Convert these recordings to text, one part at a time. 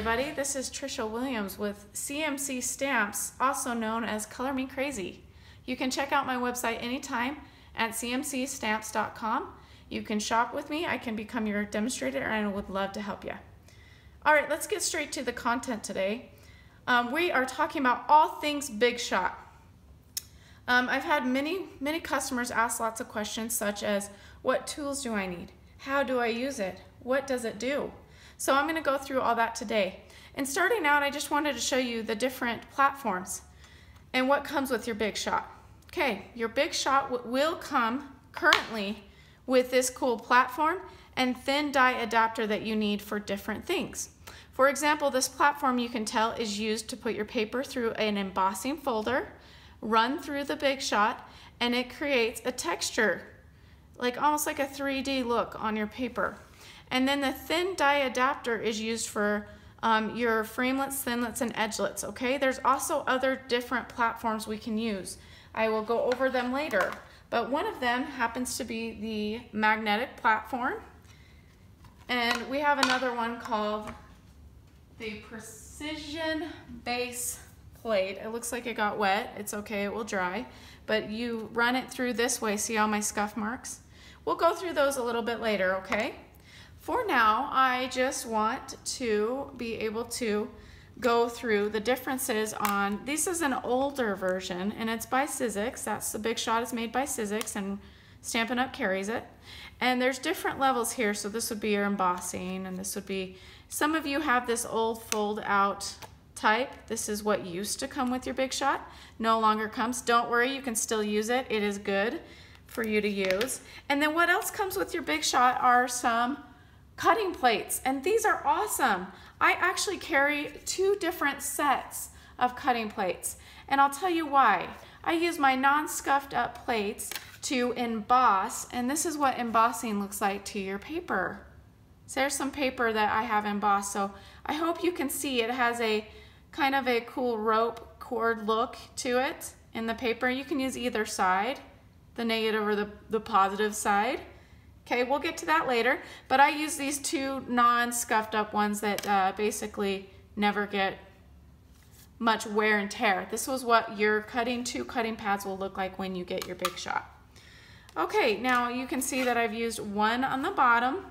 everybody, this is Trisha Williams with CMC Stamps, also known as Color Me Crazy. You can check out my website anytime at cmcstamps.com. You can shop with me, I can become your demonstrator, and I would love to help you. Alright, let's get straight to the content today. We are talking about all things Big Shot. I've had many customers ask lots of questions such as, what tools do I need? How do I use it? What does it do? So I'm going to go through all that today. And starting out, I just wanted to show you the different platforms and what comes with your Big Shot. Okay, your Big Shot will come currently with this cool platform and thin die adapter that you need for different things. For example, this platform, you can tell, is used to put your paper through an embossing folder, run through the Big Shot, and it creates a texture, almost like a 3D look on your paper. And then the thin die adapter is used for your framelits, thinlits, and edgelets, okay? There's also other different platforms we can use. I will go over them later, but one of them happens to be the magnetic platform, and we have another one called the precision base plate. It looks like it got wet. It's okay, it will dry, but you run it through this way. See all my scuff marks? We'll go through those a little bit later, okay? For now, I just want to be able to go through the differences on, this is an older version and it's by Sizzix. That's the Big Shot is made by Sizzix and Stampin' Up carries it. And there's different levels here, so this would be your embossing and this would be, some of you have this old fold out type. This is what used to come with your Big Shot. No longer comes. Don't worry, you can still use it. It is good for you to use. And then what else comes with your Big Shot are some cutting plates, and these are awesome. I actually carry 2 different sets of cutting plates, and I'll tell you why. I use my non-scuffed up plates to emboss, and this is what embossing looks like to your paper. So there's some paper that I have embossed, so I hope you can see it has a kind of a cool rope cord look to it in the paper. You can use either side, the negative or the positive side. Okay, we'll get to that later, but I use these 2 non-scuffed up ones that basically never get much wear and tear. This was what your 2 cutting pads will look like when you get your Big Shot. Okay, now you can see that I've used one on the bottom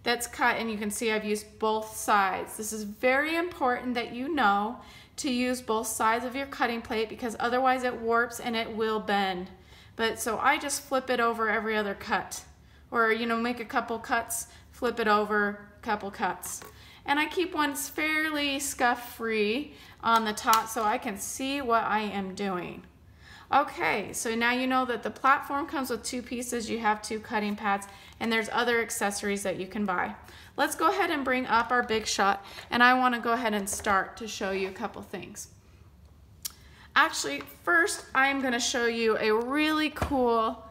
that's cut, and you can see I've used both sides. This is very important that you know to use both sides of your cutting plate because otherwise it warps and it will bend. But so I just flip it over every other cut. Or, make a couple cuts, flip it over, couple cuts. And I keep one fairly scuff-free on the top so I can see what I am doing. Okay, so now you know that the platform comes with 2 pieces, you have 2 cutting pads, and there's other accessories that you can buy. Let's go ahead and bring up our Big Shot, and I want to go ahead and start to show you a couple things. Actually, first I'm going to show you a really cool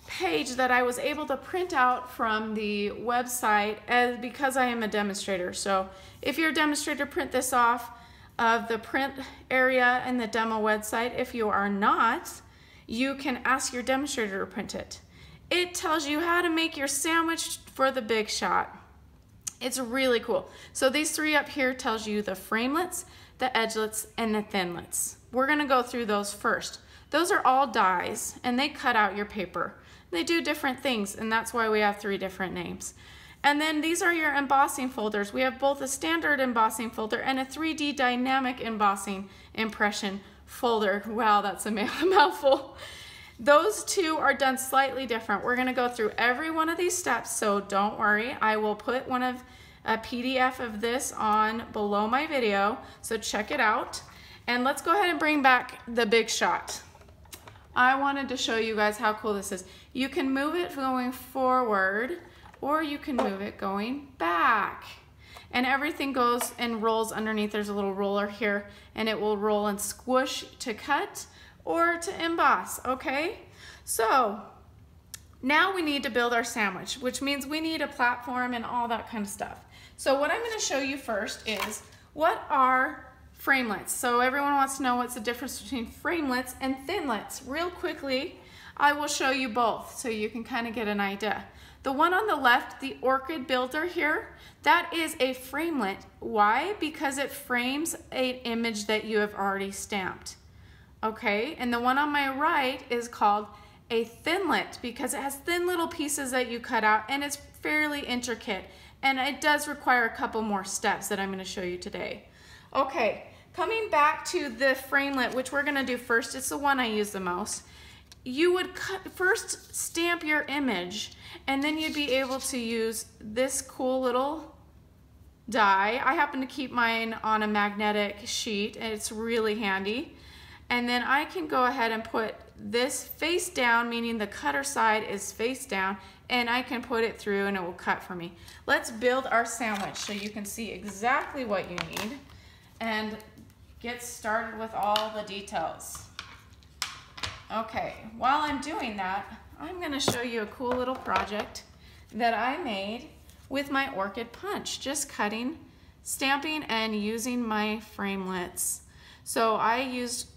page that I was able to print out from the website because I am a demonstrator. So if you're a demonstrator, print this off of the print area in the demo website. If you are not, you can ask your demonstrator to print it. It tells you how to make your sandwich for the Big Shot. It's really cool. So these 3 up here tells you the framelits, the edgelets, and the thinlits. We're gonna go through those first. Those are all dies and they cut out your paper. They do different things, and that's why we have 3 different names. And then these are your embossing folders. We have both a standard embossing folder and a 3D dynamic embossing impression folder. Wow, that's a mouthful. Those 2 are done slightly different. We're gonna go through every one of these steps, so don't worry. I will put a PDF of this on below my video, so check it out. And let's go ahead and bring back the Big Shot. I wanted to show you guys how cool this is. You can move it going forward or you can move it going back. And everything goes and rolls underneath. There's a little roller here and it will roll and squish to cut or to emboss, okay? So now we need to build our sandwich, which means we need a platform and all that kind of stuff. So what I'm gonna show you first is what are Framelits. So everyone wants to know what's the difference between framelits and thinlits. Real quickly, I will show you both so you can kind of get an idea. The one on the left, the orchid builder here, that is a framelit. Why? Because it frames an image that you have already stamped. Okay, and the one on my right is called a thinlit because it has thin little pieces that you cut out and it's fairly intricate, and it does require a couple more steps that I'm going to show you today. Okay, coming back to the framelit, which we're going to do first, it's the one I use the most. You would first stamp your image, and then you'd be able to use this cool little die. I happen to keep mine on a magnetic sheet, and it's really handy. And then I can go ahead and put this face down, meaning the cutter side is face down, and I can put it through and it will cut for me. Let's build our sandwich so you can see exactly what you need and get started with all the details. Okay, while I'm doing that, I'm going to show you a cool little project that I made with my orchid punch, just cutting, stamping, and using my framelits. So I used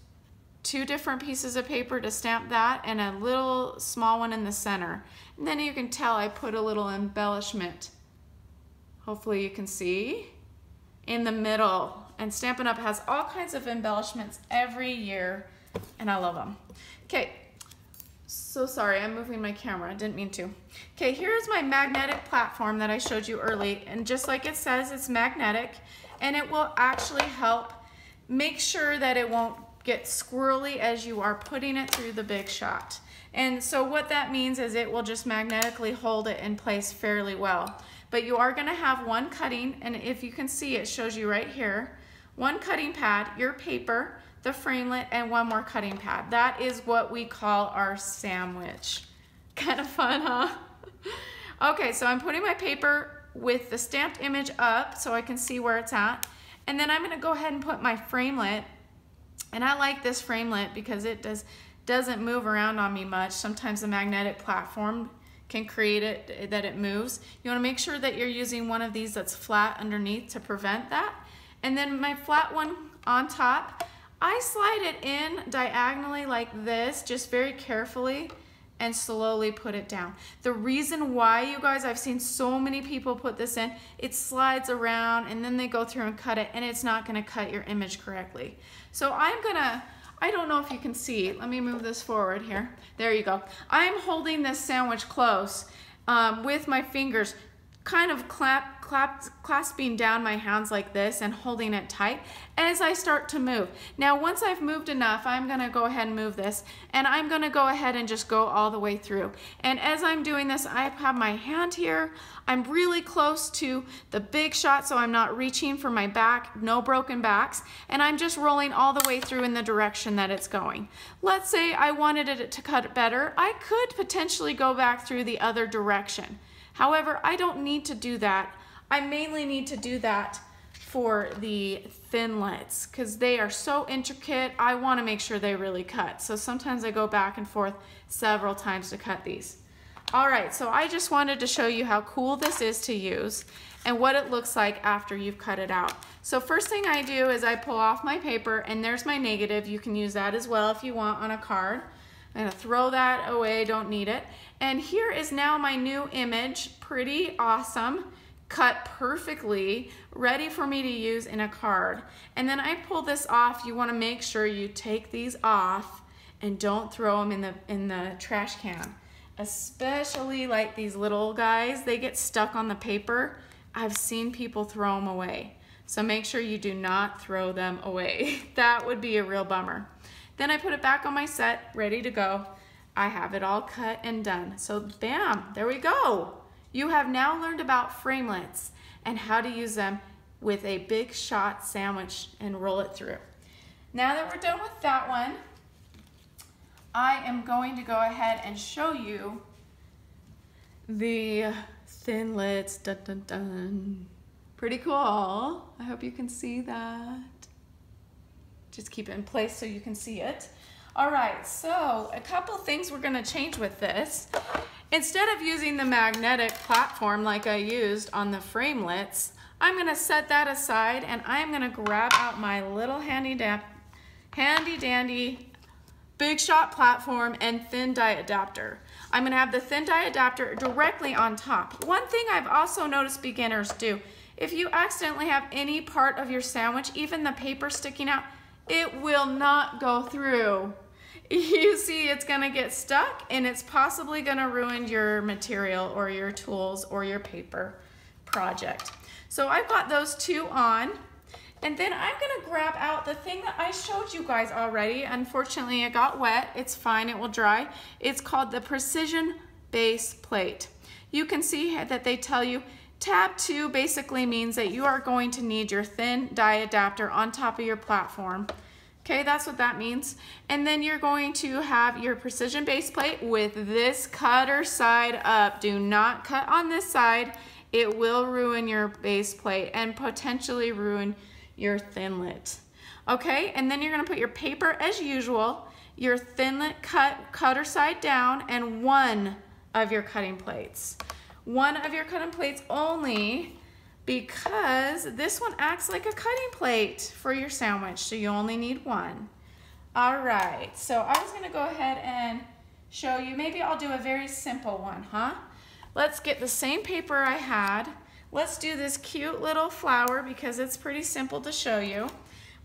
2 different pieces of paper to stamp that and a little small one in the center. And then you can tell I put a little embellishment, hopefully you can see, in the middle. And Stampin' Up has all kinds of embellishments every year, and I love them. Okay, so sorry, I'm moving my camera, I didn't mean to. Okay, here's my magnetic platform that I showed you early, and just like it says, it's magnetic, and it will actually help make sure that it won't get squirrely as you are putting it through the big shot. And so what that means is it will just magnetically hold it in place fairly well. But you are going to have one cutting, and if you can see, it shows you right here, one cutting pad, your paper, the framelit, and one more cutting pad. That is what we call our sandwich. Kind of fun, huh? Okay, so I'm putting my paper with the stamped image up so I can see where it's at. And then I'm going to go ahead and put my framelit. And I like this framelit because it doesn't move around on me much. Sometimes the magnetic platform can create it that it moves. You want to make sure that you're using one of these that's flat underneath to prevent that. And then my flat one on top, I slide it in diagonally like this, just very carefully, and slowly put it down. The reason why, you guys, I've seen so many people put this in, it slides around and then they go through and cut it, and it's not gonna cut your image correctly. So I don't know if you can see, let me move this forward here. There you go. I'm holding this sandwich close with my fingers, kind of clasping down my hands like this and holding it tight as I start to move. Now once I've moved enough, I'm going to go ahead and move this, and I'm going to go ahead and just go all the way through. And as I'm doing this, I have my hand here. I'm really close to the big shot, so I'm not reaching for my back, no broken backs, and I'm just rolling all the way through in the direction that it's going. Let's say I wanted it to cut better. I could potentially go back through the other direction. However, I don't need to do that. I mainly need to do that for the thinlits because they are so intricate. I want to make sure they really cut. So sometimes I go back and forth several times to cut these. All right, so I just wanted to show you how cool this is to use and what it looks like after you've cut it out. So first thing I do is I pull off my paper, and there's my negative. You can use that as well if you want on a card. I'm gonna throw that away, don't need it. And here is now my new image, pretty awesome, cut perfectly, ready for me to use in a card. And then I pull this off. You wanna make sure you take these off and don't throw them in the trash can. Especially like these little guys, they get stuck on the paper. I've seen people throw them away. So make sure you do not throw them away. That would be a real bummer. Then I put it back on my set, ready to go. I have it all cut and done. So bam, there we go. You have now learned about framelits and how to use them with a big shot sandwich and roll it through. Now that we're done with that one, I am going to go ahead and show you the thinlits. Dun, dun, dun. Pretty cool. I hope you can see that. Just keep it in place so you can see it. All right, so a couple things we're gonna change with this. Instead of using the magnetic platform like I used on the framelits, I'm going to set that aside, and I'm going to grab out my little handy dandy Big Shot platform and thin die adapter. I'm going to have the thin die adapter directly on top. One thing I've also noticed beginners do, if you accidentally have any part of your sandwich, even the paper sticking out, it will not go through. You see, it's going to get stuck, and it's possibly going to ruin your material or your tools or your paper project. So I've got those two on, and then I'm going to grab out the thing that I showed you guys already. Unfortunately, it got wet. It's fine, it will dry. It's called the Precision Base Plate. You can see that they tell you tab 2 basically means that you are going to need your thin die adapter on top of your platform. Okay, that's what that means. And then you're going to have your precision base plate with this cutter side up. Do not cut on this side. It will ruin your base plate and potentially ruin your Thinlit. Okay, and then you're going to put your paper as usual, your Thinlit cutter side down, and one of your cutting plates. One of your cutting plates only, because this one acts like a cutting plate for your sandwich, so you only need one. All right, so I was going to go ahead and show you. Maybe I'll do a very simple one, huh? Let's get the same paper I had. Let's do this cute little flower because it's pretty simple to show you.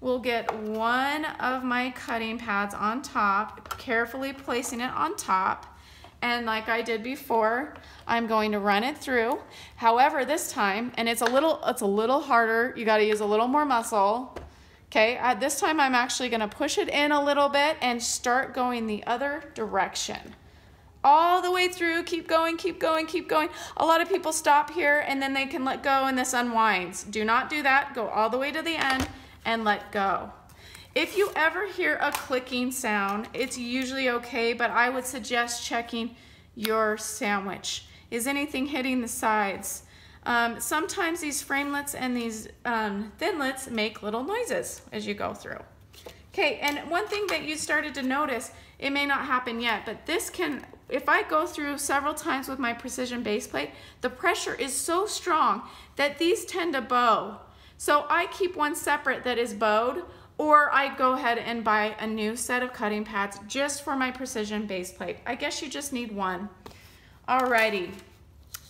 We'll get one of my cutting pads on top, carefully placing it on top. And like I did before, I'm going to run it through. However, this time, and it's a little harder, you gotta use a little more muscle. Okay, this time I'm actually gonna push it in a little bit and start going the other direction. All the way through, keep going, keep going, keep going. A lot of people stop here and then they can let go and this unwinds. Do not do that, go all the way to the end and let go. If you ever hear a clicking sound, it's usually okay, but I would suggest checking your sandwich. Is anything hitting the sides? Sometimes these framelits and these thinlits make little noises as you go through. Okay, and one thing that you started to notice, it may not happen yet, but this can, if I go through several times with my precision base plate, the pressure is so strong that these tend to bow. So I keep one separate that is bowed, or I go ahead and buy a new set of cutting pads just for my precision base plate. I guess you just need one. Alrighty,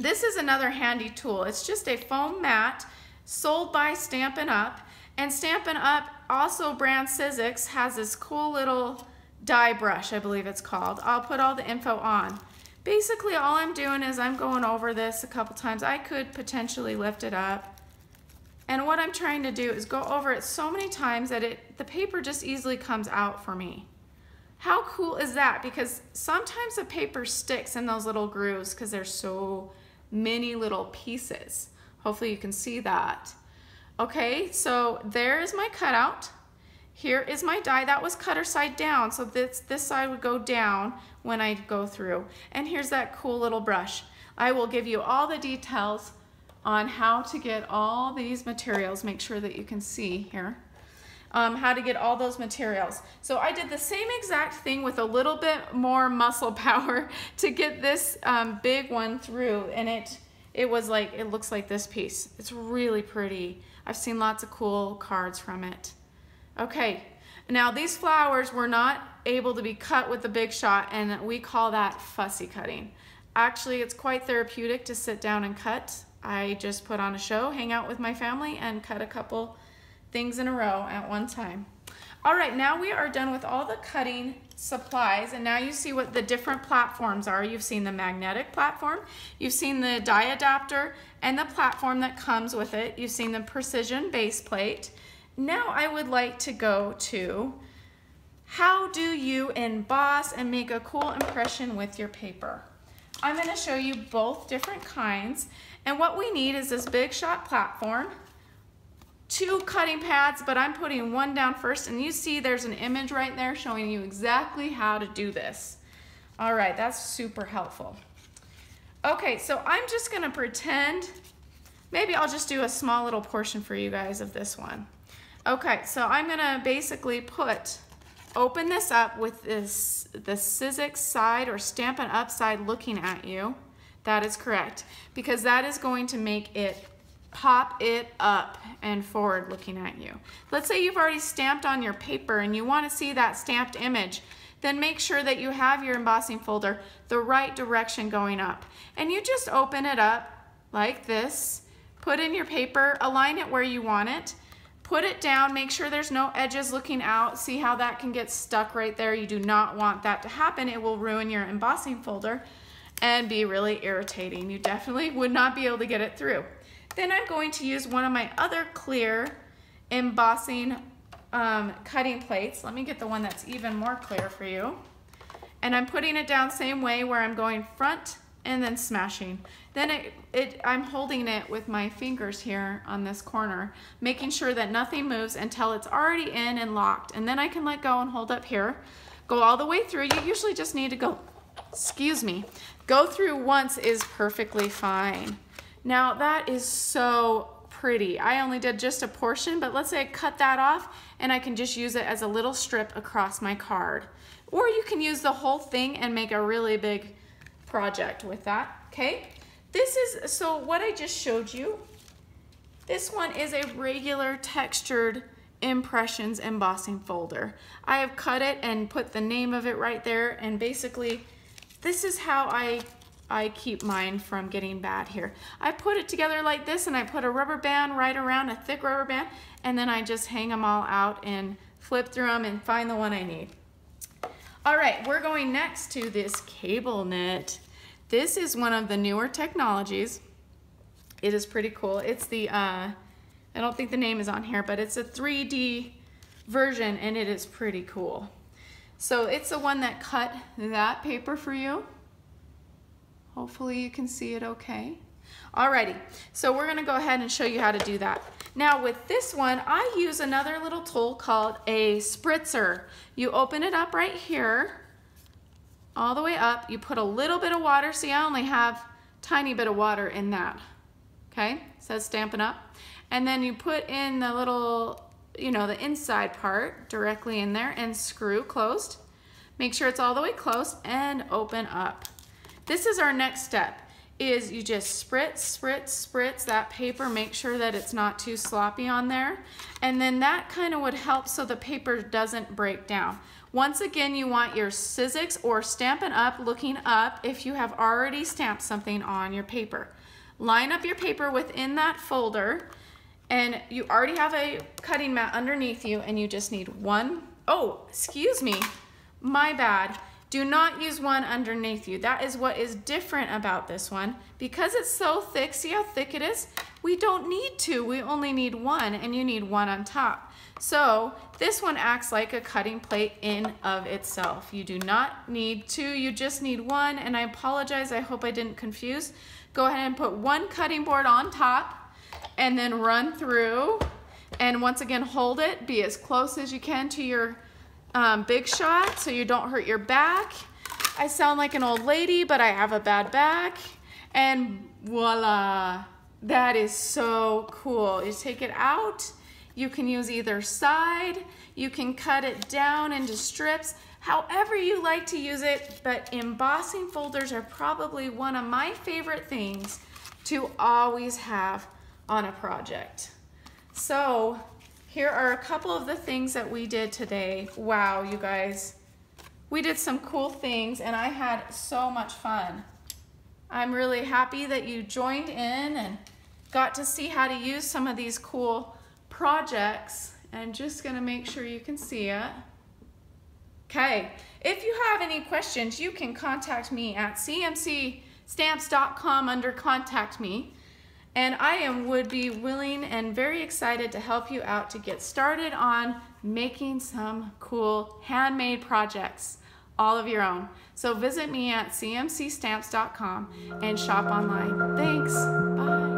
this is another handy tool. It's just a foam mat sold by Stampin Up. And Stampin Up, also brand Sizzix, has this cool little die brush, I believe it's called. I'll put all the info on. Basically, all I'm doing is I'm going over this a couple times. I could potentially lift it up. And what I'm trying to do is go over it so many times that the paper just easily comes out for me. How cool is that? Because sometimes the paper sticks in those little grooves because there's so many little pieces. Hopefully you can see that. Okay, so there is my cutout. Here is my die. That was cutter side down, so this side would go down when I go through. And here's that cool little brush. I will give you all the details on how to get all these materials. Make sure that you can see here. How to get all those materials. So I did the same exact thing with a little bit more muscle power to get this big one through, and it looks like this piece. It's really pretty. I've seen lots of cool cards from it. Okay, now these flowers were not able to be cut with the Big Shot, and we call that fussy cutting. Actually, it's quite therapeutic to sit down and cut. I just put on a show, hang out with my family, and cut a couple things in a row at one time. All right, now we are done with all the cutting supplies, and now you see what the different platforms are. You've seen the magnetic platform, you've seen the die adapter, and the platform that comes with it. You've seen the precision base plate. Now I would like to go to how do you emboss and make a cool impression with your paper. I'm going to show you both different kinds, and what we need is this Big Shot platform, 2 cutting pads, but I'm putting one down first, and you see there's an image right there showing you exactly how to do this. All right, that's super helpful. Okay, so I'm just gonna pretend, maybe I'll just do a small little portion for you guys of this one. Okay, so I'm gonna basically open this up with the Sizzix side or Stampin' Up side looking at you. That is correct, because that is going to make it pop it up and forward looking at you. Let's say you've already stamped on your paper and you want to see that stamped image. Then make sure that you have your embossing folder the right direction going up. And you just open it up like this, put in your paper, align it where you want it, put it down, make sure there's no edges looking out. See how that can get stuck right there? You do not want that to happen. It will ruin your embossing folder and be really irritating. You definitely would not be able to get it through. Then I'm going to use one of my other clear embossing cutting plates. Let me get the one that's even more clear for you. And I'm putting it down same way where I'm going front and then smashing. Then I'm holding it with my fingers here on this corner, making sure that nothing moves until it's already in and locked. And then I can let go and hold up here. Go all the way through. You usually just need to go, excuse me, go through once is perfectly fine. Now that is so pretty. I only did just a portion, but let's say I cut that off and I can just use it as a little strip across my card. Or you can use the whole thing and make a really big project with that, okay? So what I just showed you, this one is a regular textured impressions embossing folder. I have cut it and put the name of it right there, and basically this is how I keep mine from getting bad here. I put it together like this and I put a rubber band right around, a thick rubber band, and then I just hang them all out and flip through them and find the one I need. All right, we're going next to this cable knit. This is one of the newer technologies. It is pretty cool. It's the, I don't think the name is on here, but it's a 3D version and it is pretty cool. So it's the one that cut that paper for you. Hopefully you can see it okay. Alrighty, so we're gonna go ahead and show you how to do that. Now with this one, I use another little tool called a spritzer. You open it up right here, all the way up. You put a little bit of water. See, I only have a tiny bit of water in that. Okay, it says Stampin' Up. And then you put in the little, the inside part directly in there and screw closed. Make sure it's all the way closed and open up. This is our next step, is you just spritz that paper, make sure that it's not too sloppy on there. And then that kind of would help so the paper doesn't break down. Once again, you want your Sizzix or Stampin' Up looking up if you have already stamped something on your paper. Line up your paper within that folder, and you already have a cutting mat underneath you, and you just need one. Oh, excuse me, my bad. Do not use one underneath you. That is what is different about this one. Because it's so thick, see how thick it is? We don't need two, we only need one, and you need one on top. So this one acts like a cutting plate in of itself. You do not need two, you just need one, and I apologize, I hope I didn't confuse. Go ahead and put one cutting board on top, and then run through, and once again hold it, be as close as you can to your big shot so you don't hurt your back. I sound like an old lady, but I have a bad back. And voila, that is so cool. You take it out, you can use either side, you can cut it down into strips, however you like to use it, but embossing folders are probably one of my favorite things to always have on a project. So here are a couple of the things that we did today. Wow, you guys. We did some cool things and I had so much fun. I'm really happy that you joined in and got to see how to use some of these cool projects. I'm just gonna make sure you can see it. Okay, if you have any questions, you can contact me at cmcstamps.com under Contact Me. And I would be willing and very excited to help you out to get started on making some cool handmade projects, all of your own. So visit me at cmcstamps.com and shop online. Thanks, bye.